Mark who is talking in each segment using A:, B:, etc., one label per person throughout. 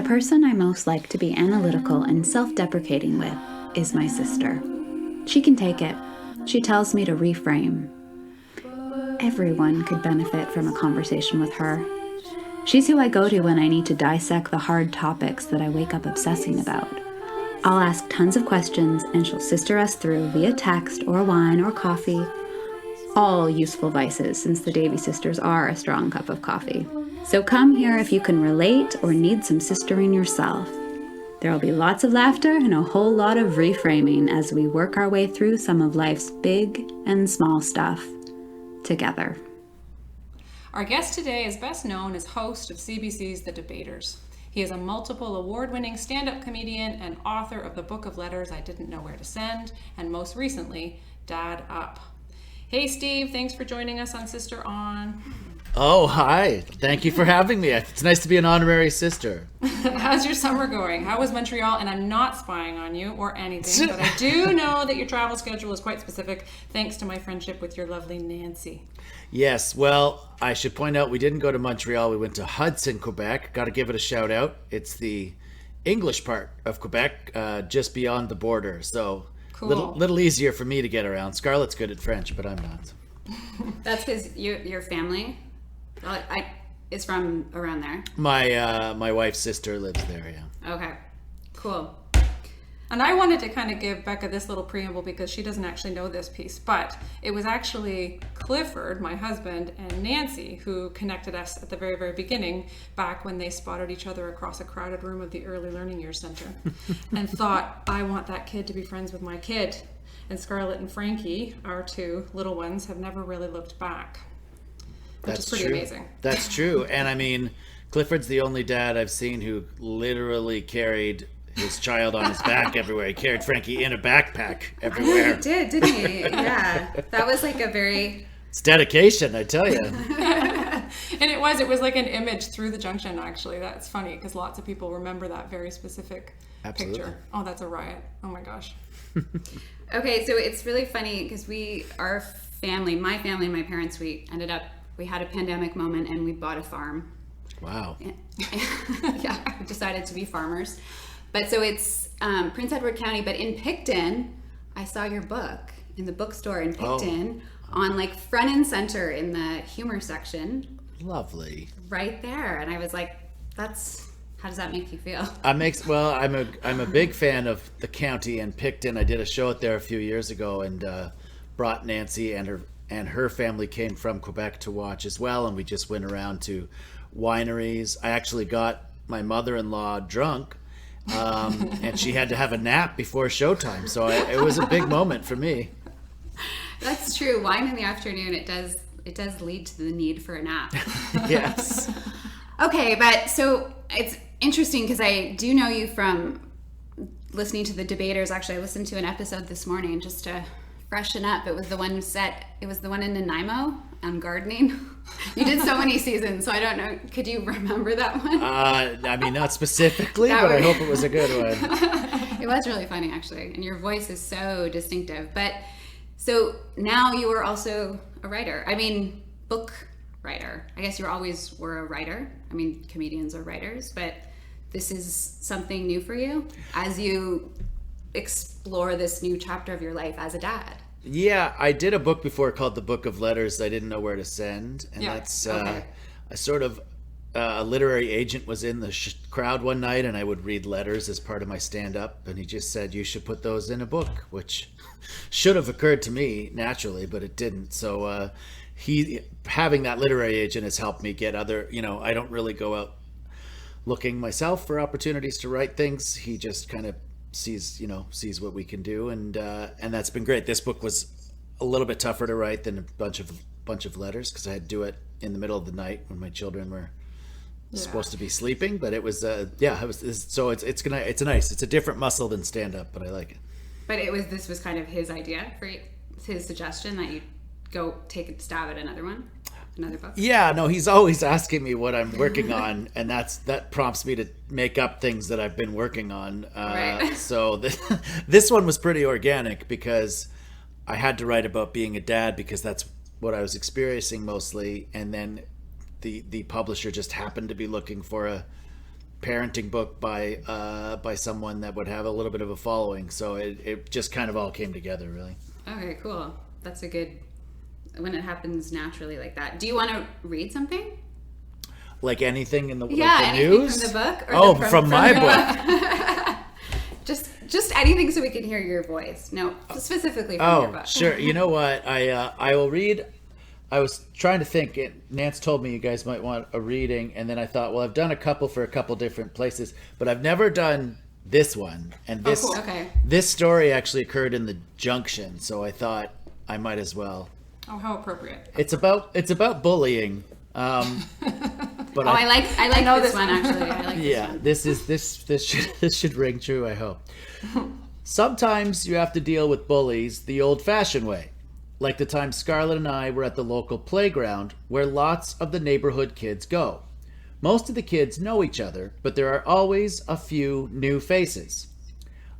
A: person I most like to be analytical and self-deprecating with is my sister. She can take it. She tells me to reframe. Everyone could benefit from a conversation with her. She's who I go to when I need to dissect the hard topics that I wake up obsessing about. I'll ask tons of questions and she'll sister us through via text or wine or coffee. All useful vices, since the Davy sisters are a strong cup of coffee. So come here if you can relate or need some sistering yourself. There'll be lots of laughter and a whole lot of reframing as we work our way through some of life's big and small stuff together.
B: Our guest today is best known as host of CBC's The Debaters. He is a multiple award-winning stand-up comedian and author of the book of letters I Didn't Know Where to Send, and most recently, Dad Up. Hey Steve, thanks for joining us on Sister On.
C: Oh, hi. Thank you for having me. It's nice to be an honorary sister.
B: How's your summer going? How was Montreal? And I'm not spying on you or anything, but I do know that your travel schedule is quite specific, thanks to my friendship with your lovely Nancy.
C: Yes, well, I should point out we didn't go to Montreal. We went to Hudson, Quebec. Got to give it a shout out. It's the English part of Quebec, just beyond the border. So
B: cool.
C: Little easier for me to get around. Scarlett's good at French, but I'm not.
A: That's your family? Is from around there?
C: My wife's sister lives there, yeah.
A: Okay, cool.
B: And I wanted to kind of give Becca this little preamble because she doesn't actually know this piece, but it was actually Clifford, my husband, and Nancy who connected us at the very, very beginning, back when they spotted each other across a crowded room of the Early Learning Years Center and thought, I want that kid to be friends with my kid. And Scarlett and Frankie, our two little ones, have never really looked back. Which is pretty amazing.
C: That's true. And I mean, Clifford's the only dad I've seen who literally carried his child on his back everywhere. He carried Frankie in a backpack everywhere.
A: I know he did, didn't he? Yeah. That was like a very...
C: It's dedication, I tell you.
B: And it was like an image through the junction, actually. That's funny because lots of people remember that very specific picture. Oh, that's a riot. Oh my gosh.
A: Okay, so it's really funny because our family, my family and my parents, we had a pandemic moment and we bought a farm.
C: Wow.
A: Yeah, we decided to be farmers. But so it's Prince Edward County, but in Picton, I saw your book in the bookstore in Picton on like front and center in the humor section.
C: Lovely.
A: Right there. And I was like, how does that make you feel?
C: I'm a big fan of the county and Picton. I did a show out there a few years ago and brought Nancy and her family came from Quebec to watch as well, and we just went around to wineries. I actually got my mother-in-law drunk, and she had to have a nap before showtime, so it was a big moment for me.
A: That's true. Wine in the afternoon, it does lead to the need for a nap.
C: Yes.
A: Okay, but so it's interesting because I do know you from listening to the Debaters. Actually, I listened to an episode this morning just to freshen up. It was the one in Nanaimo on gardening. You did so many seasons, so I don't know. Could you remember that one?
C: I mean, not specifically, but I hope it was a good one.
A: It was really funny, actually, and your voice is so distinctive. But so now you are also a writer. I mean, book writer. I guess you always were a writer. I mean, comedians are writers, but this is something new for you as you explore this new chapter of your life as a dad.
C: Yeah, I did a book before called The Book of Letters I Didn't Know Where to Send. And that's a literary agent was in the crowd one night and I would read letters as part of my stand-up. And he just said, you should put those in a book, which should have occurred to me naturally, but it didn't. So having that literary agent has helped me get other, I don't really go out looking myself for opportunities to write things. He just kind of sees what we can do, and that's been great. This book was a little bit tougher to write than a bunch of letters because I had to do it in the middle of the night when my children were supposed to be sleeping. But it was so it's nice. It's a different muscle than stand up, but I like it.
A: But this was kind of his idea for you, his suggestion that you go take a stab at another book.
C: Yeah, no, he's always asking me what I'm working on, and that prompts me to make up things that I've been working on.
A: Right.
C: So this one was pretty organic because I had to write about being a dad because that's what I was experiencing mostly, and then the publisher just happened to be looking for a parenting book by someone that would have a little bit of a following. So it just kind of all came together, really.
A: Okay, cool. That's a good, when it happens naturally like that. Do you want to read something?
C: Like anything in the,
A: Yeah,
C: like the
A: anything
C: news?
A: from the book? Or
C: Oh,
A: from
C: from my
A: the
C: book.
A: Just anything so we can hear your voice. No, specifically from your
C: Oh,
A: book.
C: sure. You know what? I will read. I was trying to think. Nance told me you guys might want a reading, and then I thought, well, I've done a couple for a couple different places, but I've never done this one. And this
A: cool. Okay.
C: this story actually occurred in the Junction, so I thought I might as well.
B: Oh, how appropriate.
C: It's about bullying. But
A: I like
B: know
A: this
B: this
A: one
B: one.
A: actually. I like
C: yeah, this should ring true, I hope. Sometimes you have to deal with bullies the old-fashioned way, like the time Scarlett and I were at the local playground where lots of the neighborhood kids go. Most of the kids know each other, but there are always a few new faces.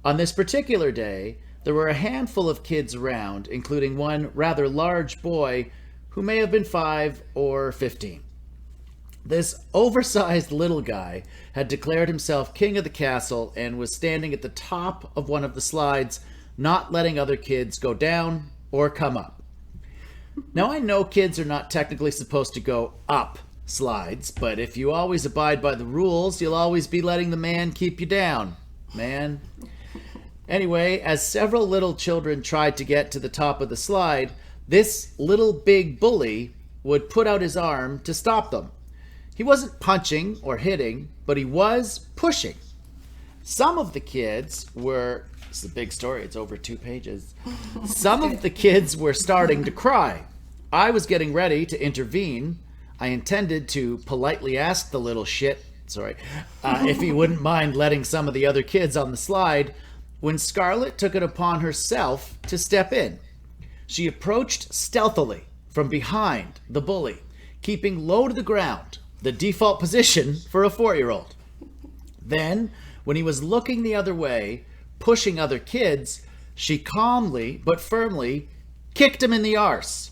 C: On this particular day, there were a handful of kids around, including one rather large boy who may have been 5 or 15. This oversized little guy had declared himself king of the castle and was standing at the top of one of the slides, not letting other kids go down or come up. Now, I know kids are not technically supposed to go up slides, but if you always abide by the rules, you'll always be letting the man keep you down. Man. Anyway, as several little children tried to get to the top of the slide, this little big bully would put out his arm to stop them. He wasn't punching or hitting, but he was pushing. Some of the kids were, this is a big story, it's over 2 pages. Some of the kids were starting to cry. I was getting ready to intervene. I intended to politely ask the little shit, if he wouldn't mind letting some of the other kids on the slide, when Scarlett took it upon herself to step in. She approached stealthily from behind the bully, keeping low to the ground, the default position for a 4-year-old. Then, when he was looking the other way, pushing other kids, she calmly but firmly kicked him in the arse.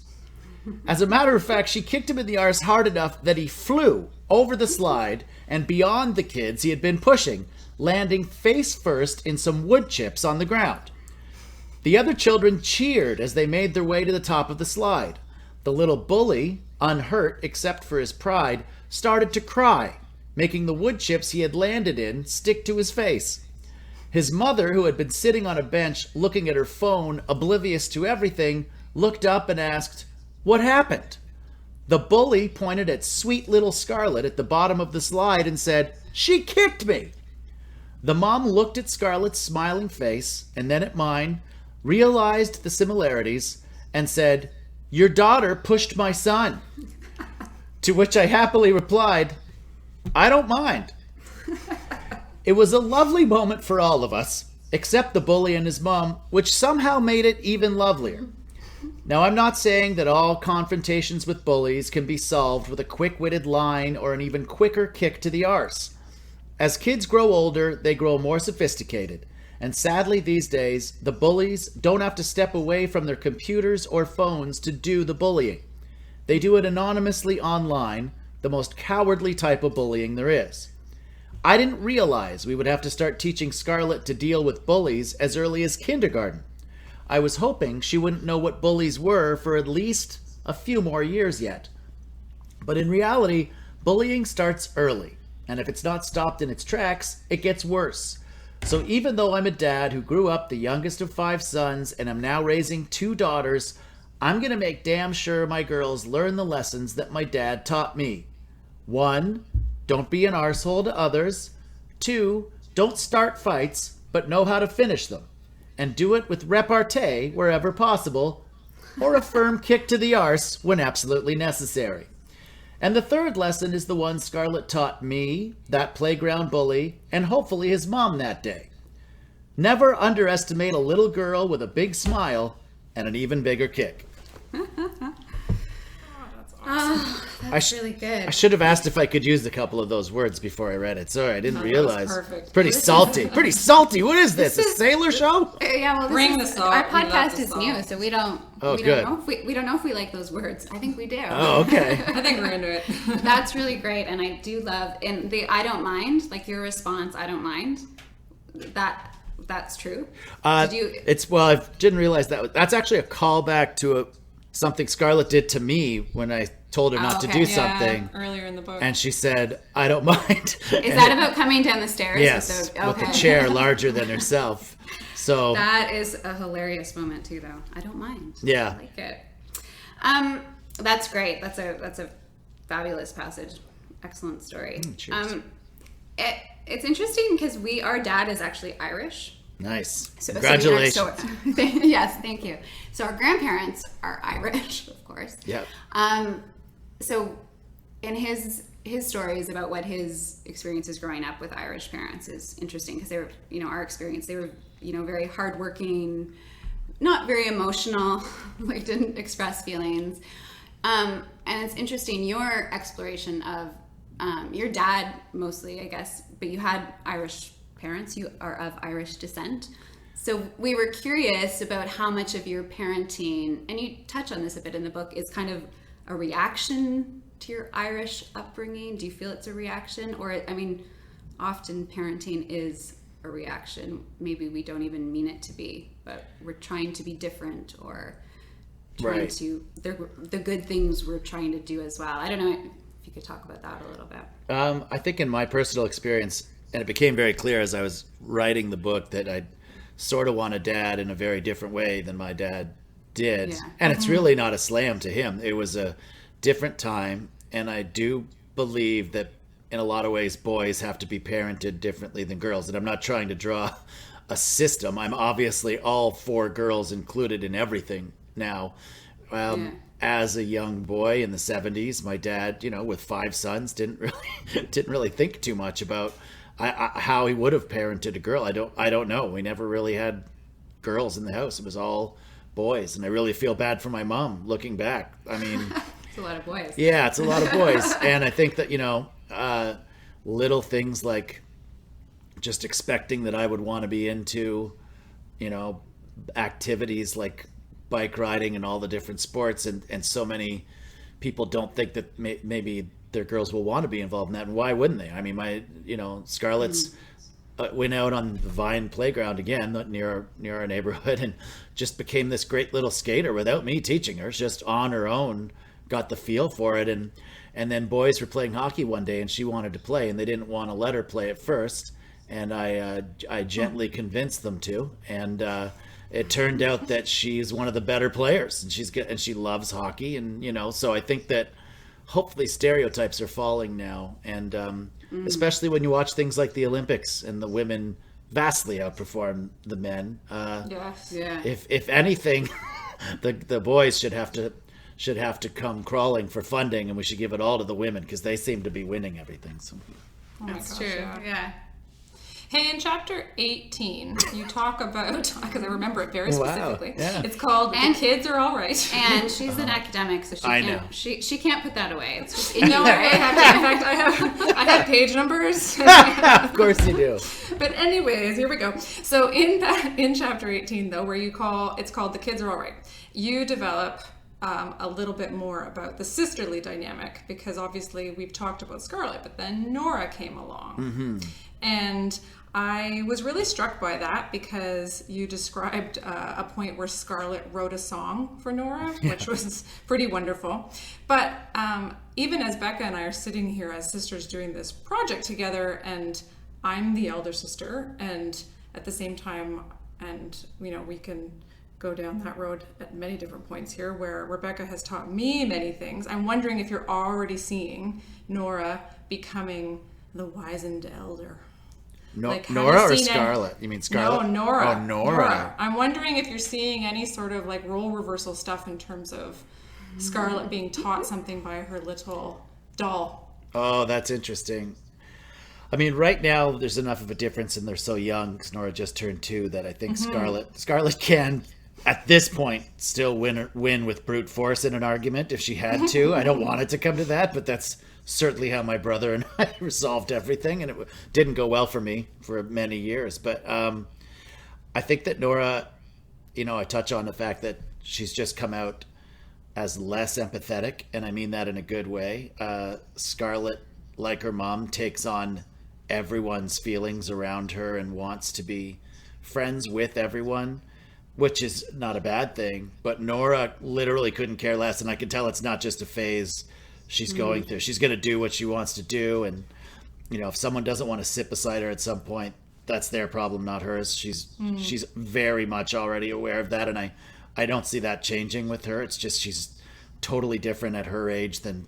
C: As a matter of fact, she kicked him in the arse hard enough that he flew over the slide and beyond the kids he had been pushing, landing face first in some wood chips on the ground. The other children cheered as they made their way to the top of the slide. The little bully, unhurt except for his pride, started to cry, making the wood chips he had landed in stick to his face. His mother, who had been sitting on a bench looking at her phone, oblivious to everything, looked up and asked, "What happened?" The bully pointed at sweet little Scarlett at the bottom of the slide and said, "She kicked me." The mom looked at Scarlett's smiling face and then at mine, realized the similarities, and said, "Your daughter pushed my son." To which I happily replied, "I don't mind." It was a lovely moment for all of us, except the bully and his mom, which somehow made it even lovelier. Now, I'm not saying that all confrontations with bullies can be solved with a quick-witted line or an even quicker kick to the arse. As kids grow older, they grow more sophisticated, and sadly these days, the bullies don't have to step away from their computers or phones to do the bullying. They do it anonymously online, the most cowardly type of bullying there is. I didn't realize we would have to start teaching Scarlett to deal with bullies as early as kindergarten. I was hoping she wouldn't know what bullies were for at least a few more years yet. But in reality, bullying starts early, and if it's not stopped in its tracks, it gets worse. So even though I'm a dad who grew up the youngest of 5 sons and am now raising 2 daughters, I'm going to make damn sure my girls learn the lessons that my dad taught me. 1, don't be an arsehole to others. 2, don't start fights, but know how to finish them. And do it with repartee wherever possible, or a firm kick to the arse when absolutely necessary. And the 3rd lesson is the one Scarlett taught me, that playground bully, and hopefully his mom that day. Never underestimate a little girl with a big smile and an even bigger kick.
B: That's awesome.
A: That's That's really good.
C: I should have asked if I could use a couple of those words before I read it. Sorry, I didn't realize.
B: Perfect.
C: Pretty salty. Pretty salty. What is this? A sailor show?
A: Yeah, well,
B: Bring the salt.
A: our
B: We love
A: podcast
B: the
A: is
B: salt.
A: new, so we don't.
C: Oh,
A: we
C: good.
A: Don't know if we don't know if we like those words. I think we do.
C: Oh, okay.
B: I think we're into it.
A: That's really great, and I do love and the I don't mind, like your response. I don't mind. That's true.
C: I didn't realize that. That's actually a callback to something Scarlett did to me when I told her not to
A: okay.
C: do
A: Yeah,
C: something.
B: Earlier in the book.
C: And she said, I don't mind.
A: Is that about coming down the stairs?
C: Yes, with the chair larger than herself. So
A: That is a hilarious moment too, though. I don't mind.
C: Yeah.
A: I like it. That's great. That's a fabulous passage. Excellent story.
C: cheers.
A: It's interesting because our dad is actually Irish.
C: Nice.
A: So
C: Congratulations.
A: Yes, thank you. So our grandparents are Irish, of course.
C: Yeah.
A: So in his stories about what his experiences growing up with Irish parents is interesting because they were, our experience, they were, very hardworking, not very emotional, like didn't express feelings. And it's interesting, your exploration of your dad mostly, I guess, but you had Irish parents, you are of Irish descent. So we were curious about how much of your parenting, and you touch on this a bit in the book, is kind of a reaction to your Irish upbringing. Do you feel it's a reaction? Or, often parenting is a reaction. Maybe we don't even mean it to be, but we're trying to be different or trying to, the good things we're trying to do as well. I don't know if you could talk about that a little bit.
C: I think in my personal experience, and it became very clear as I was writing the book that I sort of want a dad in a very different way than my dad did.
A: Yeah.
C: And it's really not a slam to him. It was a different time. And I do believe that in a lot of ways, boys have to be parented differently than girls. And I'm not trying to draw a system. I'm obviously all for girls included in everything now. As a young boy in the 70s, my dad, with 5 sons, didn't really think too much about how he would have parented a girl. I don't know. We never really had girls in the house. It was all boys, and I really feel bad for my mom looking back.
A: It's a lot of boys.
C: Yeah, it's a lot of boys, and I think that little things like just expecting that I would want to be into, activities like bike riding and all the different sports, and so many people don't think that maybe their girls will want to be involved in that, and why wouldn't they? Scarlett's went out on the Vine playground again near our neighborhood and just became this great little skater without me teaching her. Just on her own got the feel for it, and then boys were playing hockey one day and she wanted to play and they didn't want to let her play at first, and I gently convinced them to, and it turned out that she's one of the better players, and she loves hockey, and so I think that hopefully stereotypes are falling now, and especially when you watch things like the Olympics and the women vastly outperform the men.
B: Yes.
A: Yeah.
C: If anything, the boys should have to come crawling for funding, and we should give it all to the women because they seem to be winning everything. So.
B: Oh my
A: That's
B: gosh,
A: true.
B: yeah.
A: Yeah.
B: Hey, in chapter 18, you talk about, because I remember it very specifically,
C: yeah.
B: It's called The Kids Are All Right.
A: And she's an academic, so
C: I know.
A: she can't put that away. It's just in
B: No,
A: you,
B: I
A: right?
B: have to, in fact, I have page numbers.
C: Of course you do.
B: But anyways, here we go. So in chapter 18, though, where it's called The Kids Are All Right, you develop a little bit more about the sisterly dynamic, because obviously we've talked about Scarlett, but then Nora came along.
C: Mm-hmm.
B: And I was really struck by that because you described a point where Scarlett wrote a song for Nora, which was pretty wonderful. But even as Becca and I are sitting here as sisters doing this project together, and I'm the elder sister, and at the same time, and we can go down that road at many different points here where Rebecca has taught me many things. I'm wondering if you're already Nora becoming the wizened elder. Like,
C: Nora or Scarlett? You mean Scarlett?
B: No, Nora.
C: Oh, Nora.
B: I'm wondering if you're seeing any sort of like role reversal stuff in terms of Scarlett being taught something by her little doll.
C: Oh, that's interesting. Right now there's enough of a difference, and they're so young because Nora just turned 2 that I think Scarlett can at this point still win with brute force in an argument if she had to. I don't want it to come to that, but that's certainly how my brother and I resolved everything, and it didn't go well for me for many years. But I think that Nora, I touch on the fact that she's just come out as less empathetic, and I mean that in a good way. Scarlett, like her mom, takes on everyone's feelings around her and wants to be friends with everyone, which is not a bad thing. But Nora literally couldn't care less, and I can tell it's not just a phase she's going through. She's going to do what she wants to do, and if someone doesn't want to sit beside her at some point, that's their problem, not hers. She's very much already aware of that, and I don't see that changing with her. It's just she's totally different at her age than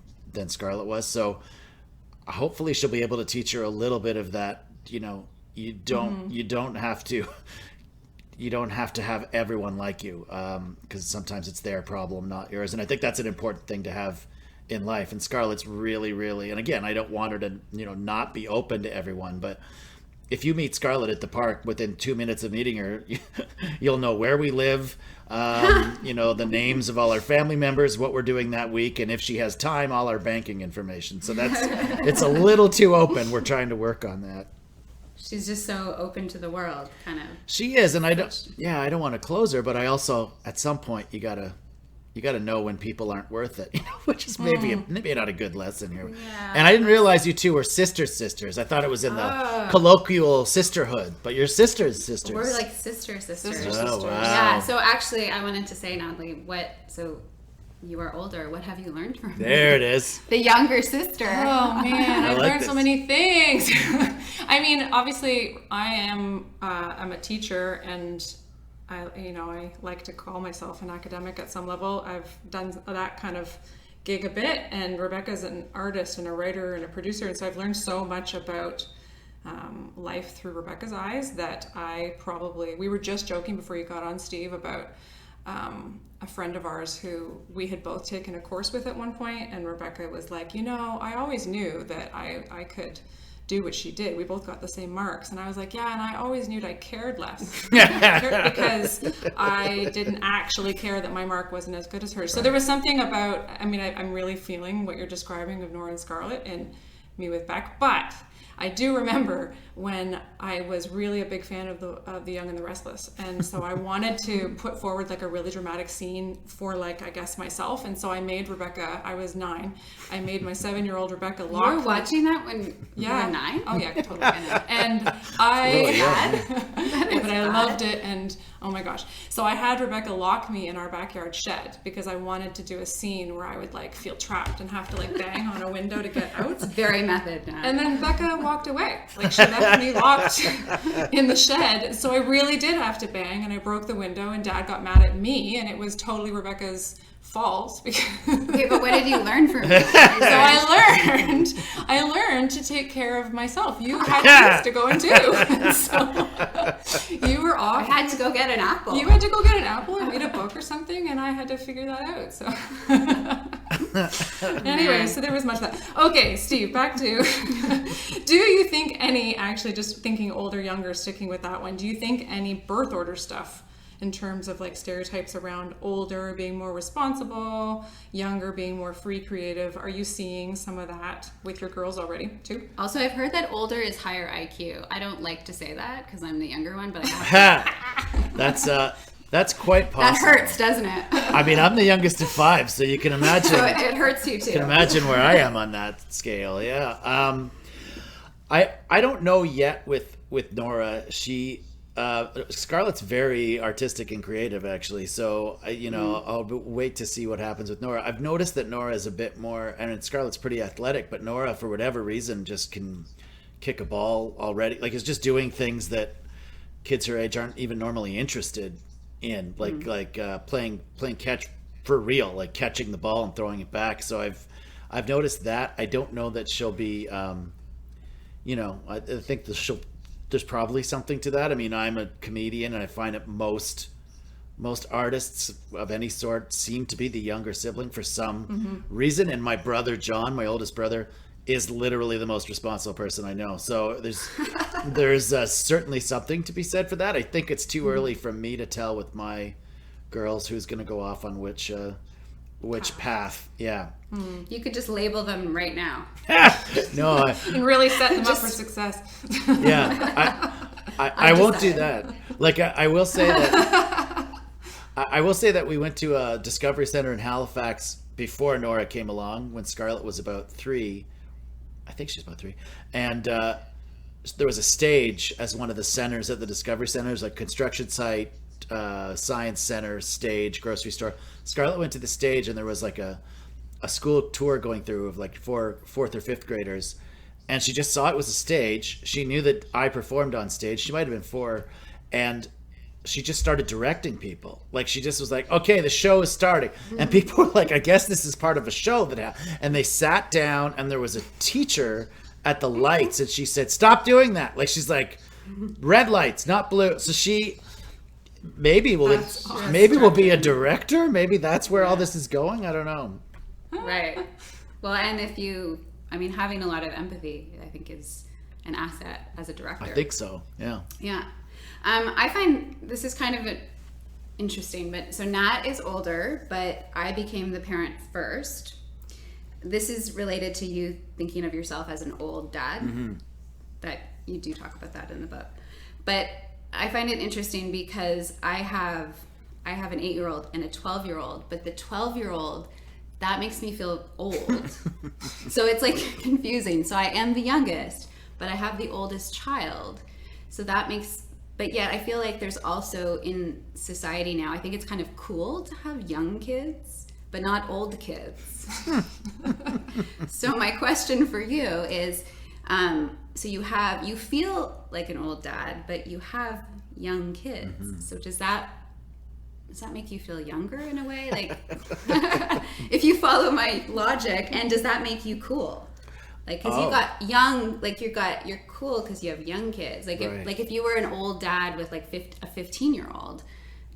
C: Scarlett was. So hopefully she'll be able to teach her a little bit of that. You don't have to have everyone like you, because sometimes it's their problem, not yours. And I think that's an important thing to have in life. And Scarlett's really, really, and again, I don't want her to not be open to everyone, but if you meet Scarlett at the park, within 2 minutes of meeting her, you'll know where we live, the names of all our family members, what we're doing that week, and if she has time, all our banking information. So it's a little too open. We're trying to work on that.
D: She's just so open to the world, kind of.
C: She is, and I don't want to close her, but I also, at some point, you gotta know when people aren't worth it, which is maybe not a good lesson here.
D: Yeah.
C: And I didn't realize you two were sisters. I thought it was in the colloquial sisterhood, but you're sisters.
D: We're like sisters.
C: Oh, wow.
D: Yeah. So actually, I wanted to say, Natalie, so you are older. What have you learned from me?
C: There it is.
D: The younger sister.
B: Oh man, I've
C: like
B: learned so many things. I mean, obviously, I'm a teacher, and I like to call myself an academic at some level. I've done that kind of gig a bit, and Rebecca's an artist and a writer and a producer, and so I've learned so much about life through Rebecca's eyes that we were just joking before you got on, Steve, about a friend of ours who we had both taken a course with at one point, and Rebecca was like, I always knew that I could do what she did. We both got the same marks, and I was like, yeah, and I always knew I cared less because I didn't actually care that my mark wasn't as good as hers. So there was something about, I'm really feeling what you're describing of Nora and Scarlett and me with Bec, but I do remember when I was really a big fan of the Young and the Restless, and so I wanted to put forward like a really dramatic scene for myself, and so I made Rebecca. I was 9. I made my 7-year-old Rebecca lock.
D: You were watching that when you were 9?
B: Oh yeah, totally. And but I loved it, and oh my gosh. So I had Rebecca lock me in our backyard shed because I wanted to do a scene where I would feel trapped and have to bang on a window to get out.
D: Very method now.
B: And then Becca walked away. She left me locked in the shed. So I really did have to bang, and I broke the window, and Dad got mad at me, and it was totally Rebecca's fault.
D: Okay, but what did you learn from it?
B: So I learned to take care of myself. You had things to go and do. So you were off.
D: I had to go get an apple.
B: You had to go get an apple and read a book or something, and I had to figure that out. So anyway, so there was much of that. Okay, Steve, back to do you think actually just thinking older, younger, sticking with that one, do you think any birth order stuff in terms of stereotypes around older being more responsible, younger being more free, creative? Are you seeing some of that with your girls already too?
D: Also, I've heard that older is higher IQ. I don't like to say that because I'm the younger one, but I have to.
C: That's quite possible.
D: That hurts, doesn't it?
C: I'm the youngest of 5, so you can imagine.
D: So it hurts you too.
C: You can imagine where I am on that scale. Yeah. I don't know yet with Nora. Scarlett's very artistic and creative, actually. So I'll wait to see what happens with Nora. I've noticed that Nora is a bit more, and Scarlett's pretty athletic, but Nora, for whatever reason, just can kick a ball already. Is just doing things that kids her age aren't even normally interested in, playing catch for real, catching the ball and throwing it back. So I've noticed that. I don't know that she'll be, I think there's probably something to that. I'm a comedian, and I find that most artists of any sort seem to be the younger sibling for some reason. And my brother John, my oldest brother, is literally the most responsible person I know. So there's certainly something to be said for that. I think it's too early for me to tell with my girls who's going to go off on which path. Yeah.
D: You could just label them right now.
C: No,
B: And really set them up for success.
C: yeah, I won't do that. Like I will say that I will say that we went to a Discovery Center in Halifax before Nora came along, when Scarlett was about 3. I think she's about 3, and there was a stage as one of the centers at the Discovery Centers, like construction site, science center, stage, grocery store. Scarlett went to the stage, and there was like a school tour going through of like 4th or 5th graders, and she just saw it was a stage. She knew that I performed on stage. She might have been 4, and she just started directing people. Like, she just was like, okay, the show is starting. And people were like, I guess this is part of a show that happened. And they sat down, and there was a teacher at the lights, and she said, stop doing that. Like, she's like, red lights, not blue. So she maybe will be a director. Maybe that's where all this is going. I don't know.
D: Right. Well, and having a lot of empathy, I think, is an asset as a director.
C: I think so. Yeah.
D: Yeah. I find this is kind of interesting, but so Nat is older, but I became the parent first. This is related to you thinking of yourself as an old dad. That you do talk about that in the book. But I find it interesting because I have an 8-year-old and a 12-year-old, but the 12-year-old, that makes me feel old. So it's like confusing. So I am the youngest, but I have the oldest child. So that makes, but yet I feel like there's also in society now, I think it's kind of cool to have young kids, but not old kids. So my question for you is, so you feel like an old dad, but you have young kids. So does that make you feel younger in a way? Like, if you follow my logic, and does that make you cool? Like, because you got young, like you're cool because you have young kids. Like, if you were an old dad with like a 15-year-old,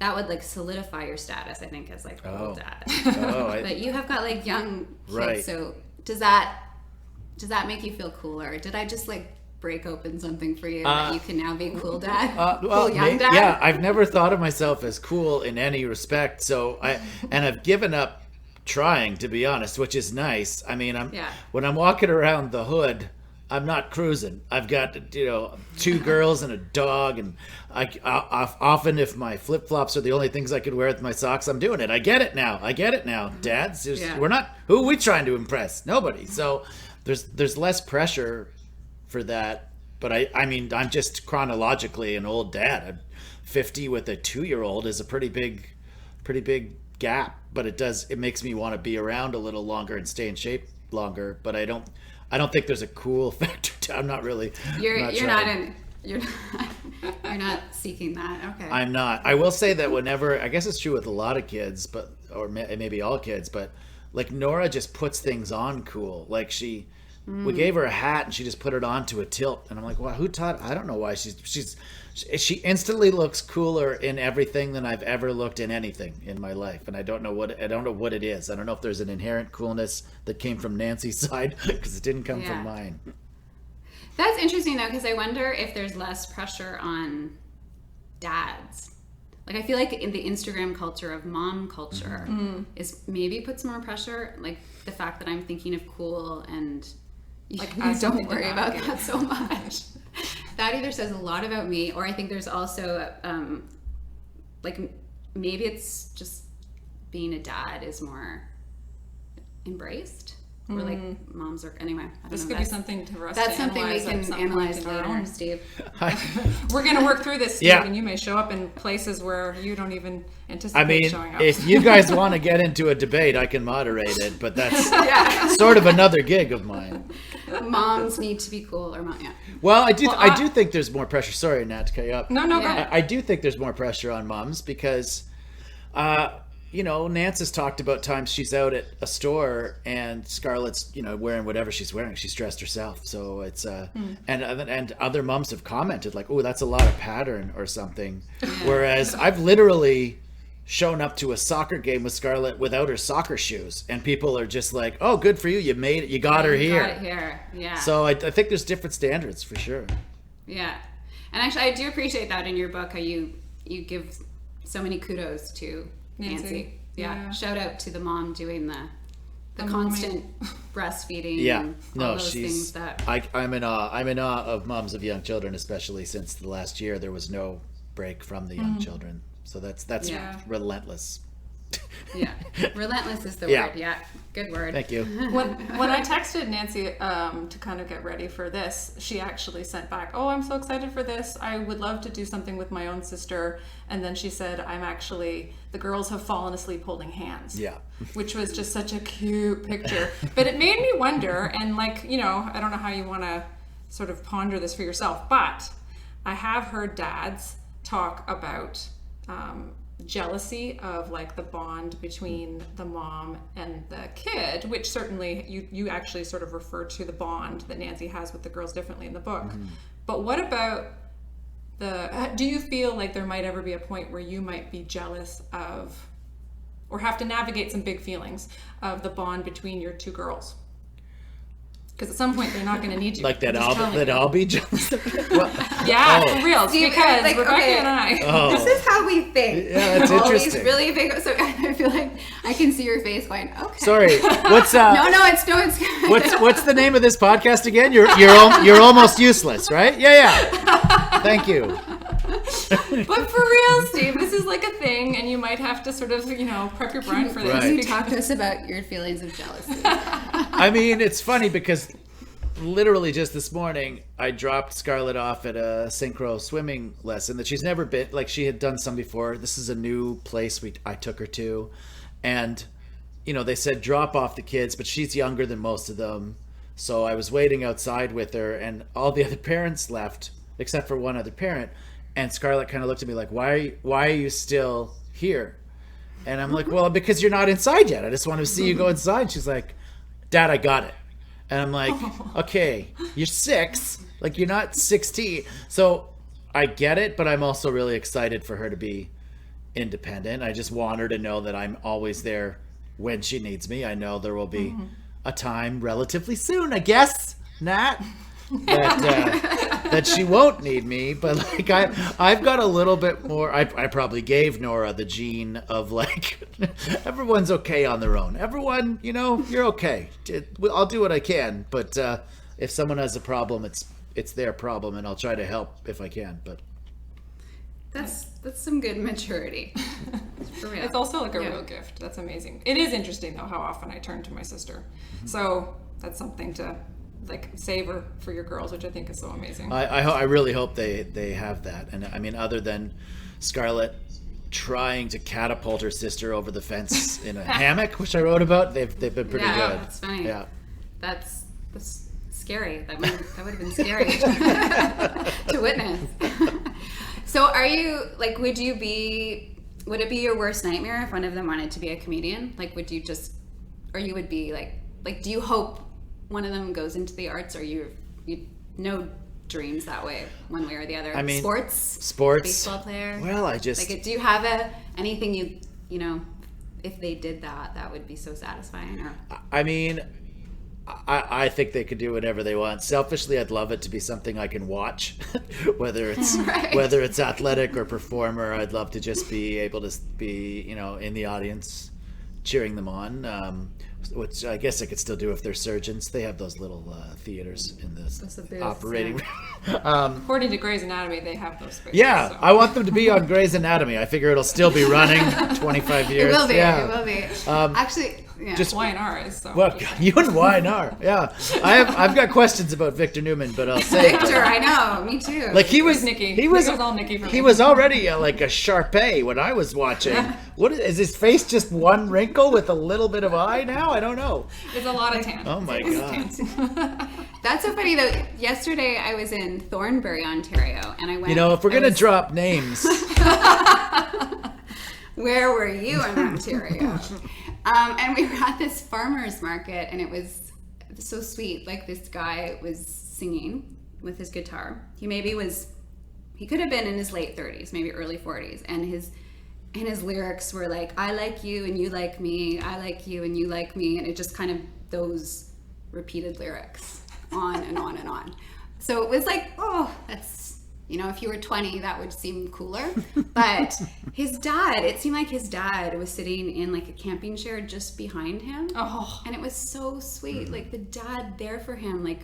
D: that would like solidify your status, I think, as like old dad. But you have got like young kids,
C: right.
D: So does that make you feel cooler? Did I just like break open something for you that you can now be a cool dad? Cool young dad?
C: Yeah, I've never thought of myself as cool in any respect. So I've given up trying, to be honest, which is nice. I mean, when I'm walking around the hood, I'm not cruising. I've got 2 girls and a dog, and I often, if my flip flops are the only things I could wear with my socks, I'm doing it. I get it now, Dads. We're not. Who are we trying to impress? Nobody. So there's less pressure for that. But I mean, I'm just chronologically an old dad. 50 with a 2-year-old is a pretty big gap. But it makes me want to be around a little longer and stay in shape longer. But I don't think there's a cool factor. I'm not really.
D: You're not seeking that. Okay.
C: I'm not. I will say that whenever, I guess it's true with a lot of kids, or maybe all kids, but like Nora just puts things on cool. Like we gave her a hat and she just put it on to a tilt, and I'm like, well, who taught? I don't know why she instantly looks cooler in everything than I've ever looked in anything in my life, and I don't know what it is. I don't know if there's an inherent coolness that came from Nancy's side, because it didn't come from mine.
D: That's interesting though, because I wonder if there's less pressure on dads. Like, I feel like in the Instagram culture of mom culture is maybe puts more pressure, like the fact that I'm thinking of cool and like you don't worry about that so much. That either says a lot about me, or I think there's also like maybe it's just being a dad is more embraced, or like moms are anyway.
B: This could be something to us.
D: That's something we can analyze later, Steve.
B: We're going to work through this, Steve, and you may show up in places where you don't even anticipate showing up.
C: If you guys want to get into a debate, I can moderate it, but that's sort of another gig of mine.
D: Moms need to be cool, or mom,
C: Well, I do think there's more pressure. Sorry, Nat, to cut you up.
B: No, go ahead.
C: I do think there's more pressure on moms because, Nance has talked about times she's out at a store and Scarlett's, wearing whatever she's wearing. She's dressed herself. So it's, and other moms have commented like, oh, that's a lot of pattern or something. Whereas I've literally shown up to a soccer game with Scarlett without her soccer shoes, and people are just like, oh, good for you. You made it. You got her here.
D: Got it here. Yeah.
C: So I think there's different standards for sure.
D: Yeah. And actually, I do appreciate that in your book, how you give so many kudos to Nancy. Yeah.
B: Yeah.
D: Shout out to the mom doing the
B: The
D: constant breastfeeding.
C: Yeah,
D: And all
C: no,
D: those things
C: she's.
D: that.
C: I'm in awe. I'm in awe of moms of young children, especially since the last year there was no break from the young children. So that's
B: Yeah.
C: relentless.
D: Yeah. Relentless is the
C: Yeah.
D: word. Yeah. Good word.
C: Thank you.
B: When I texted Nancy to kind of get ready for this, she actually sent back, "Oh, I'm so excited for this. I would love to do something with my own sister." And then she said, the girls have fallen asleep holding hands.
C: Yeah.
B: Which was just such a cute picture. But it made me wonder, and like, I don't know how you want to sort of ponder this for yourself, but I have heard dads talk about jealousy of like the bond between the mom and the kid, which certainly you actually sort of refer to the bond that Nancy has with the girls differently in the book. But what about do you feel like there might ever be a point where you might be jealous of, or have to navigate some big feelings of the bond between your two girls? Because at some point they're not going to need you.
C: Like that
B: I'm just telling you.
C: I'll be jealous. Well,
B: Yeah, for real.
D: Steve,
B: Because
D: like,
B: Rebecca
D: okay.
B: and I.
C: oh,
D: This is how we think.
C: Yeah, it's
D: All
C: interesting.
D: these really big. So I feel like I can see your face going, okay.
C: sorry. What's
D: It's
C: what's the name of this podcast again? You're almost useless, right? Yeah. Thank you.
B: But for real, Steve, this is like a thing, and you might have to sort of, prep your brain for this.
C: Right.
D: Can you talk to us about your feelings of jealousy?
C: I mean, it's funny because literally just this morning I dropped Scarlett off at a synchro swimming lesson that she's never been, like she had done some before. This is a new place I took her to, and they said drop off the kids, but she's younger than most of them. So I was waiting outside with her, and all the other parents left except for one other parent, and Scarlett kind of looked at me like, why are you still here? And I'm like, well, because you're not inside yet. I just want to see you go inside. She's like, Dad, I got it. And I'm like, okay, you're 6, like you're not 16. So I get it, but I'm also really excited for her to be independent. I just want her to know that I'm always there when she needs me. I know there will be a time relatively soon, I guess, Nat, that she won't need me. But like I've got a little bit more. I probably gave Nora the gene of like everyone's okay on their own. Everyone, you're okay. I'll do what I can. But if someone has a problem, it's their problem, and I'll try to help if I can. But
D: That's some good maturity. For real.
B: It's also like a real gift. That's amazing. It is interesting though how often I turn to my sister. So that's something to like savor for your girls, which I think is so amazing.
C: I really hope they have that. And I mean, other than Scarlett trying to catapult her sister over the fence in a hammock, which I wrote about, they've been pretty good.
D: That's funny.
C: Yeah.
D: That's scary. That would have been scary to witness. So are you like, would it be your worst nightmare if one of them wanted to be a comedian? Like, would you just, or you would be like, do you hope one of them goes into the arts, or you no dreams that way, one way or the other?
C: I mean,
D: sports, baseball player.
C: Well, I just
D: like, do you have anything you know, if they did that would be so satisfying? Or
C: I mean, I think they could do whatever they want. Selfishly, I'd love it to be something I can watch, whether it's
D: Right.
C: whether it's athletic or performer. I'd love to just be able to be, in the audience, cheering them on. Which I guess I could still do if they're surgeons. They have those little theaters in this
D: Those booths,
C: operating.
B: According to Grey's Anatomy, they have those spaces.
C: Yeah,
B: so.
C: I want them to be on Grey's Anatomy. I figure it'll still be running 25 years.
D: it will be.
C: Yeah.
D: It will be. Actually, yeah.
C: Just
B: Y&R is so.
C: well, you and Y&R. Yeah, I've got questions about Victor Newman, but I'll say
D: Victor, I know. Me too.
C: like he was
B: Nikki.
C: He was
B: It was all Nikki for
C: he
B: me.
C: was already like a Sharpay when I was watching. What is his face? Just one wrinkle with a little bit of eye now? I don't know.
B: It's a lot of tan.
C: Oh my god.
D: That's so funny though. Yesterday I was in Thornbury, Ontario, and I went.
C: If we're gonna drop names,
D: Where were you in Ontario? And we were at this farmer's market, and it was so sweet. Like, this guy was singing with his guitar. He could have been in his late 30s, maybe early 40s, and his lyrics were like, I like you and you like me, I like you and you like me, and it just kind of those repeated lyrics on and on and on. So it was like, oh, that's You know, if you were 20, that would seem cooler. But his dad, it seemed like his dad was sitting in like a camping chair just behind him.
B: Oh.
D: And it was so sweet. Like the dad there for him, like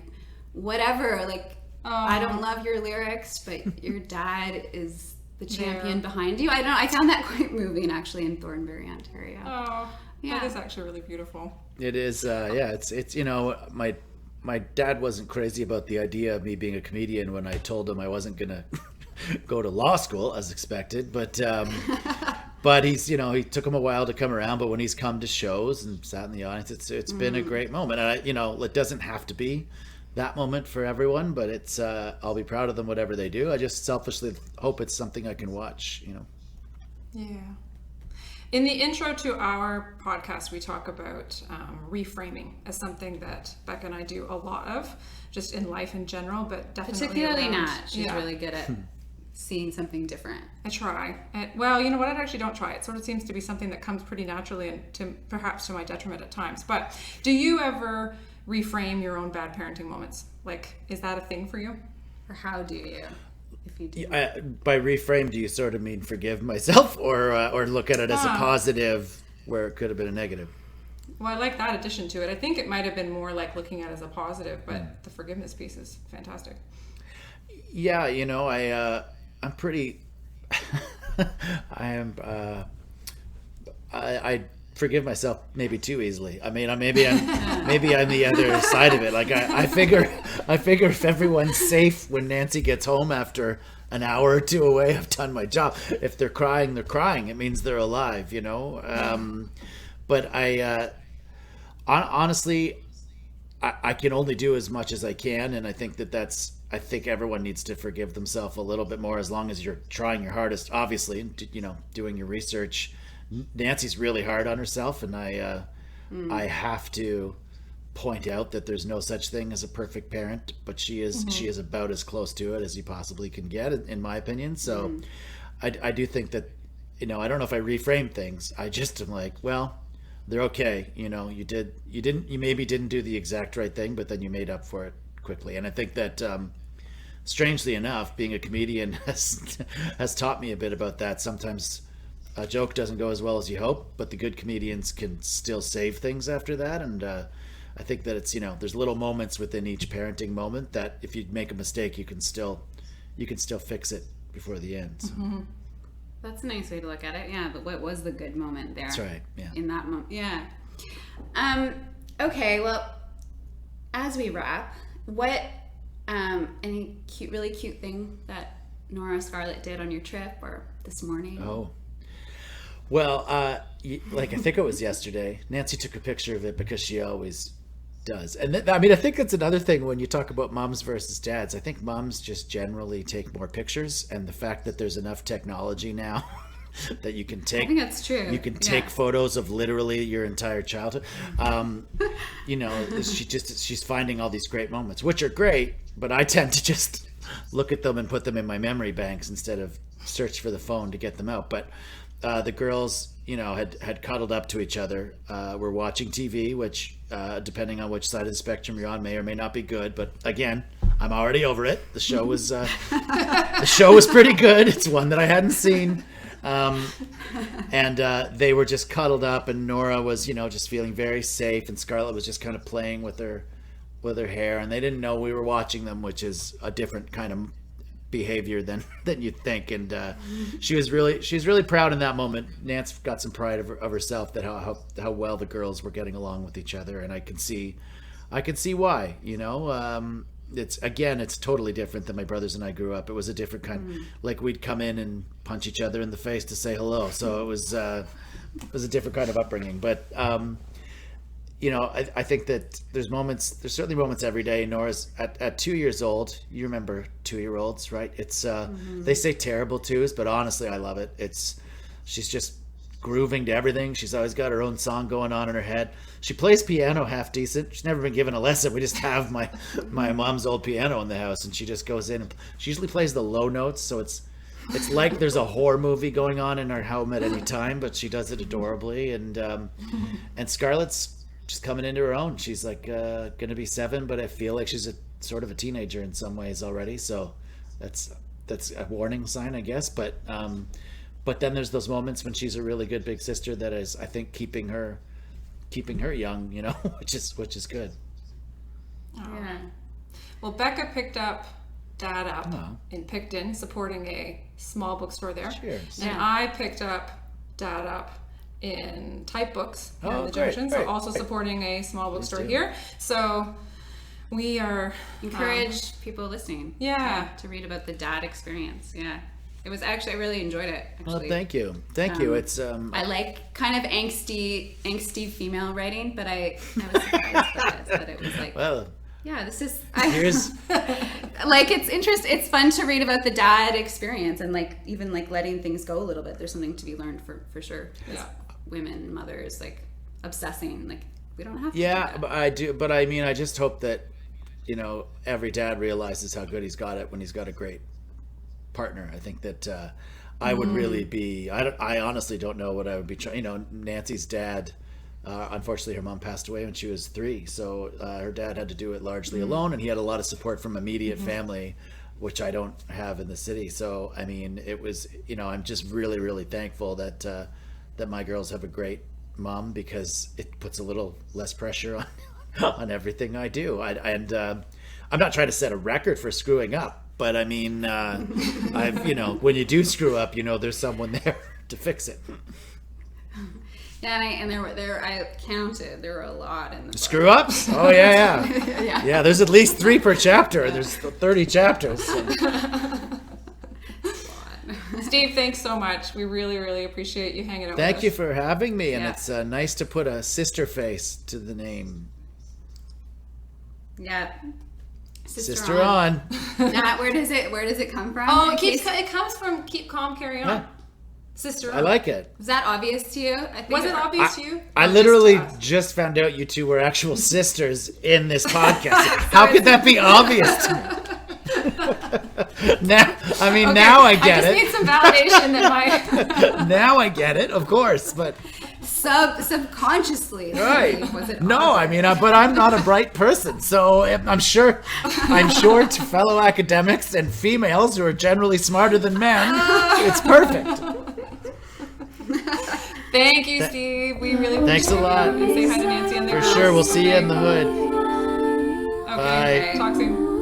D: whatever, like I don't love your lyrics, but your dad is the champion behind you. I don't know. I found that quite moving actually in Thornbury, Ontario.
B: Oh,
D: Yeah.
B: that is actually really beautiful.
C: It is, yeah. It's you know, my dad wasn't crazy about the idea of me being a comedian when I told him I wasn't gonna go to law school as expected, but he's, you know, he took him a while to come around. But when he's come to shows and sat in the audience, it's been a great moment. And you know, it doesn't have to be that moment for everyone, but it's I'll be proud of them whatever they do. I just selfishly hope it's something I can watch, you know.
B: Yeah. In the intro to our podcast, we talk about reframing as something that Bec and I do a lot of, just in life in general, but definitely
D: Particularly
B: around,
D: Nat. She's really good at seeing something different.
B: I try. Well, you know what? I actually don't try. It sort of seems to be something that comes pretty naturally, and perhaps to my detriment at times. But do you ever reframe your own bad parenting moments? Like, is that a thing for you?
D: Or how do you, if you do?
C: By reframe, do you sort of mean forgive myself, or look at it as a positive where it could have been a negative?
B: Well, I like that addition to it. I think it might have been more like looking at it as a positive, but the forgiveness piece is fantastic.
C: Yeah, you know, I'm pretty. I forgive myself maybe too easily. I mean, maybe I'm the other side of it. Like I figure if everyone's safe when Nancy gets home after an hour or two away, I've done my job. If they're crying, they're crying. It means they're alive, you know. But honestly, I can only do as much as I can, and I think I think everyone needs to forgive themselves a little bit more, as long as you're trying your hardest, obviously, and you know, doing your research. Nancy's really hard on herself, and I have to point out that there's no such thing as a perfect parent, but she is about as close to it as you possibly can get, in my opinion. So I do think that, you know, I don't know if I reframe things. I just am like, well, they're okay. You know, you maybe didn't do the exact right thing, but then you made up for it quickly. And I think that strangely enough, being a comedian has taught me a bit about that. Sometimes a joke doesn't go as well as you hope, but the good comedians can still save things after that. And I think that it's, you know, there's little moments within each parenting moment that if you make a mistake, you can still fix it before the end. So.
D: That's a nice way to look at it. Yeah, but what was the good moment there?
C: That's right. Yeah.
D: In that moment. Yeah. Okay, well, as we wrap, what any really cute thing that Nora Scarlett did on your trip or this morning?
C: Oh. Well, like I think it was yesterday, Nancy took a picture of it because she always does. And I mean, I think that's another thing when you talk about moms versus dads. I think moms just generally take more pictures, and the fact that there's enough technology now that you can take.
D: I think that's true.
C: You can take photos of literally your entire childhood. You know, she's finding all these great moments, which are great, but I tend to just look at them and put them in my memory banks instead of search for the phone to get them out. But the girls, you know, had cuddled up to each other. Were watching TV, which, depending on which side of the spectrum you're on, may or may not be good. But again, I'm already over it. The show was pretty good. It's one that I hadn't seen, and they were just cuddled up, and Nora was, you know, just feeling very safe, and Scarlett was just kind of playing with her hair, and they didn't know we were watching them, which is a different kind of behavior than you'd think. And she was really proud in that moment. Nance got some pride of herself, that how well the girls were getting along with each other, and I can see why, you know. It's totally different than my brothers and I grew up. It was a different kind, like we'd come in and punch each other in the face to say hello, so it was a different kind of upbringing. But you know, I think that there's certainly moments every day. Nora's at 2 years old. You remember 2-year-olds, right? It's they say terrible twos, but honestly, I love it. She's just grooving to everything. She's always got her own song going on in her head. She plays piano half decent. She's never been given a lesson. We just have my mom's old piano in the house, and she just goes in and she usually plays the low notes, so it's like there's a horror movie going on in her home at any time, but she does it adorably. And Scarlett's just coming into her own. She's like gonna be 7, but I feel like she's a sort of a teenager in some ways already. So that's a warning sign, I guess. But then there's those moments when she's a really good big sister that is, I think, keeping her young, you know, which is good.
D: Yeah.
B: Well, Becca picked up Dad up
C: Oh.
B: in Picton, supporting a small bookstore there.
C: Cheers.
B: And I picked up Dad up in Type Books here in the
C: great,
B: Junction,
C: great.
B: so also supporting a small bookstore
C: do.
B: here. So we are
D: Encourage people listening.
B: Yeah.
D: To read about the dad experience. Yeah. It was actually, I really enjoyed it.
C: Well,
D: Actually.
C: thank you. It's
D: I like kind of angsty female writing, but I was surprised by this, that it was like,
C: well,
D: yeah, this is
C: here's
D: like it's fun to read about the dad experience and like even like letting things go a little bit. There's something to be learned for sure. As
B: Yeah.
D: women, mothers, like obsessing, like we don't have to.
C: yeah,
D: do that.
C: but I do. But I mean, I just hope that, you know, every dad realizes how good he's got it when he's got a great partner. I think that I would really be. I honestly don't know what I would be trying. You know, Nancy's dad. Unfortunately, her mom passed away when she was 3, so her dad had to do it largely alone, and he had a lot of support from immediate family, which I don't have in the city. So, I mean, it was, you know, I'm just really, really thankful that that my girls have a great mom, because it puts a little less pressure on everything I do. I'm not trying to set a record for screwing up, but I mean, I've, you know, when you do screw up, you know, there's someone there to fix it.
D: Yeah, and I counted. There were a lot in the book.
C: Screw ups? Oh yeah. Yeah, there's at least 3 per chapter. There's 30 chapters. So.
B: Steve, thanks so much. We really, really appreciate you hanging out with us.
C: Thank you for having me, and
D: Yeah.
C: it's nice to put a sister face to the name.
D: Yeah.
C: Sister on.
D: Nat, where does it come from?
B: Oh,
D: In case-
B: it comes from Keep Calm, Carry On.
C: Huh.
B: Sister
C: I like it.
D: Was that obvious to you? I think
B: Was it obvious to you?
C: I
B: Or
C: literally
B: just to us?
C: just found out you two were actual sisters in this podcast. How could that be obvious to me? Now, I mean,
B: Okay,
C: now I get
B: I just need some validation that my...
C: Now I get it, of course, but
D: subconsciously.
C: right.
D: Was it
C: No,
D: obvious?
C: I mean, but I'm not a bright person, so I'm sure to fellow academics and females who are generally smarter than men, it's perfect.
B: Thank you, Steve. We really
C: Thanks a
B: appreciate
C: lot.
B: you. And say hi to Nancy and the
C: For
B: girls.
C: sure, we'll see you in the hood.
B: Okay,
C: Bye.
B: talk soon.